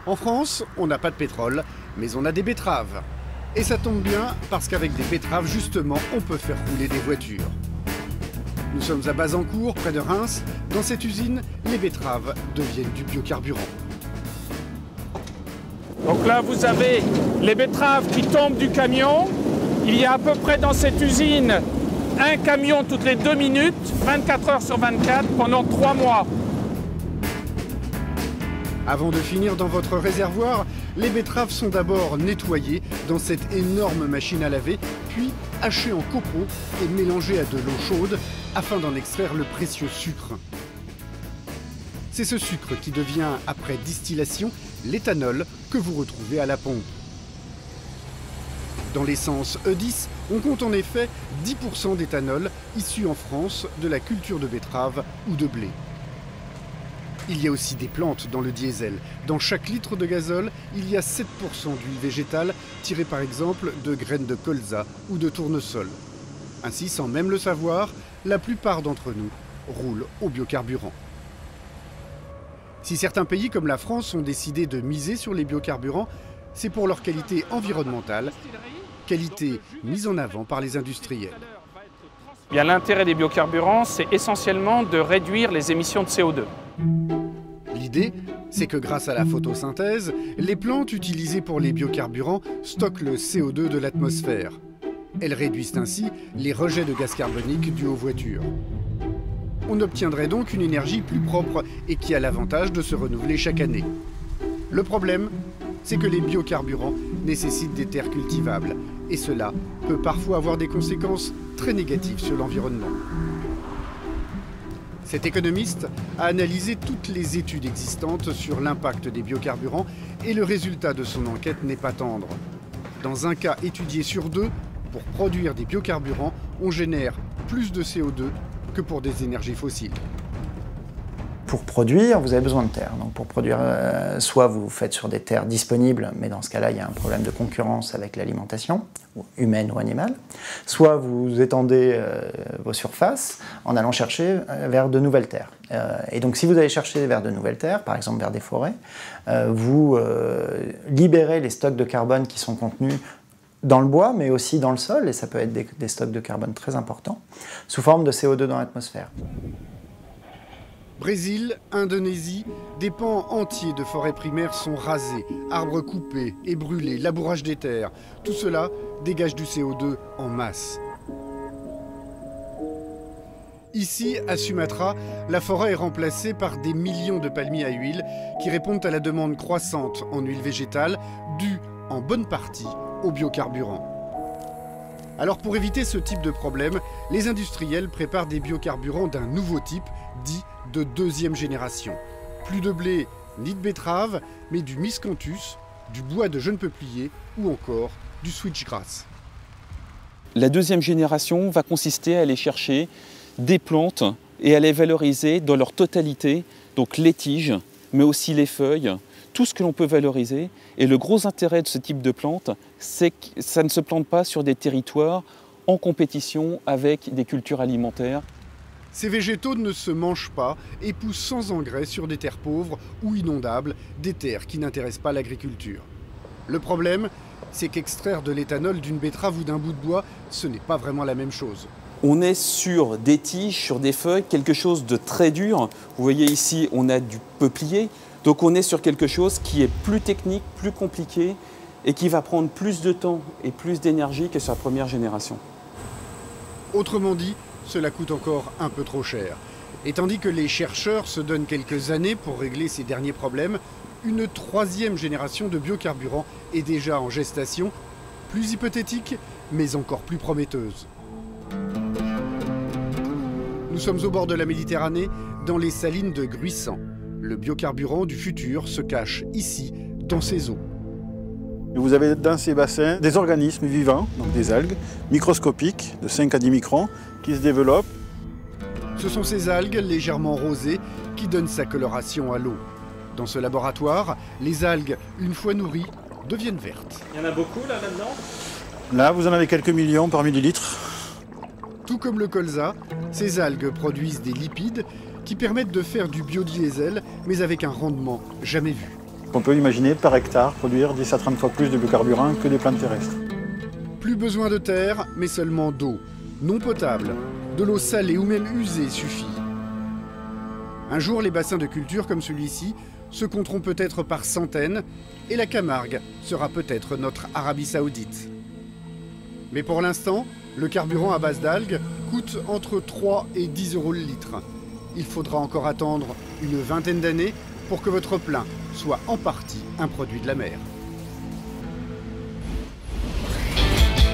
En France, on n'a pas de pétrole, mais on a des betteraves. Et ça tombe bien, parce qu'avec des betteraves, justement, on peut faire rouler des voitures. Nous sommes à Bazancourt, près de Reims. Dans cette usine, les betteraves deviennent du biocarburant. Donc là, vous avez les betteraves qui tombent du camion. Il y a à peu près dans cette usine un camion toutes les 2 minutes, 24 heures sur 24, pendant 3 mois. Avant de finir dans votre réservoir, les betteraves sont d'abord nettoyées dans cette énorme machine à laver, puis hachées en copeaux et mélangées à de l'eau chaude afin d'en extraire le précieux sucre. C'est ce sucre qui devient, après distillation, l'éthanol que vous retrouvez à la pompe. Dans l'essence E10, on compte en effet 10% d'éthanol issu en France de la culture de betterave ou de blé. Il y a aussi des plantes dans le diesel. Dans chaque litre de gazole, il y a 7% d'huile végétale tirée par exemple de graines de colza ou de tournesol. Ainsi, sans même le savoir, la plupart d'entre nous roulent au biocarburant. Si certains pays comme la France ont décidé de miser sur les biocarburants, c'est pour leur qualité environnementale, qualité mise en avant par les industriels. Bien, l'intérêt des biocarburants, c'est essentiellement de réduire les émissions de CO2. L'idée, c'est que grâce à la photosynthèse, les plantes utilisées pour les biocarburants stockent le CO2 de l'atmosphère. Elles réduisent ainsi les rejets de gaz carbonique dus aux voitures. On obtiendrait donc une énergie plus propre et qui a l'avantage de se renouveler chaque année. Le problème, c'est que les biocarburants nécessitent des terres cultivables et cela peut parfois avoir des conséquences très négatives sur l'environnement. Cet économiste a analysé toutes les études existantes sur l'impact des biocarburants et le résultat de son enquête n'est pas tendre. Dans un cas étudié sur 2, pour produire des biocarburants, on génère plus de CO2 que pour des énergies fossiles. Pour produire, vous avez besoin de terre. Donc pour produire, soit vous faites sur des terres disponibles, mais dans ce cas-là, il y a un problème de concurrence avec l'alimentation, humaine ou animale. Soit vous étendez vos surfaces en allant chercher vers de nouvelles terres. Et donc si vous allez chercher vers de nouvelles terres, par exemple vers des forêts, vous libérez les stocks de carbone qui sont contenus dans le bois, mais aussi dans le sol, et ça peut être des stocks de carbone très importants, sous forme de CO2 dans l'atmosphère. Brésil, Indonésie, des pans entiers de forêts primaires sont rasés, arbres coupés et brûlés, labourage des terres. Tout cela dégage du CO2 en masse. Ici, à Sumatra, la forêt est remplacée par des millions de palmiers à huile qui répondent à la demande croissante en huile végétale, due en bonne partie au biocarburant. Alors pour éviter ce type de problème, les industriels préparent des biocarburants d'un nouveau type, dit de 2e génération. Plus de blé ni de betterave, mais du miscanthus, du bois de jeune peuplier ou encore du switchgrass. La 2e génération va consister à aller chercher des plantes et à les valoriser dans leur totalité, donc les tiges, mais aussi les feuilles, tout ce que l'on peut valoriser. Et le gros intérêt de ce type de plante, c'est que ça ne se plante pas sur des territoires en compétition avec des cultures alimentaires. Ces végétaux ne se mangent pas et poussent sans engrais sur des terres pauvres ou inondables, des terres qui n'intéressent pas l'agriculture. Le problème, c'est qu'extraire de l'éthanol d'une betterave ou d'un bout de bois, ce n'est pas vraiment la même chose. On est sur des tiges, sur des feuilles, quelque chose de très dur. Vous voyez ici, on a du peuplier. Donc on est sur quelque chose qui est plus technique, plus compliqué et qui va prendre plus de temps et plus d'énergie que sa première génération. Autrement dit, cela coûte encore un peu trop cher. Et tandis que les chercheurs se donnent quelques années pour régler ces derniers problèmes, une 3e génération de biocarburants est déjà en gestation, plus hypothétique, mais encore plus prometteuse. Nous sommes au bord de la Méditerranée, dans les salines de Gruissan. Le biocarburant du futur se cache ici, dans ces eaux. Vous avez dans ces bassins des organismes vivants, donc des algues, microscopiques, de 5 à 10 microns, qui se développent. Ce sont ces algues légèrement rosées qui donnent sa coloration à l'eau. Dans ce laboratoire, les algues, une fois nourries, deviennent vertes. Il y en a beaucoup là-dedans ? Là, vous en avez quelques millions par millilitre. Tout comme le colza, ces algues produisent des lipides qui permettent de faire du biodiesel, mais avec un rendement jamais vu. On peut imaginer par hectare produire 10 à 30 fois plus de biocarburant que des plantes terrestres. Plus besoin de terre, mais seulement d'eau. Non potable, de l'eau salée ou même usée suffit. Un jour, les bassins de culture comme celui-ci se compteront peut-être par centaines et la Camargue sera peut-être notre Arabie Saoudite. Mais pour l'instant, le carburant à base d'algues coûte entre 3 et 10 € le litre. Il faudra encore attendre une vingtaine d'années pour que votre plein soit en partie un produit de la mer.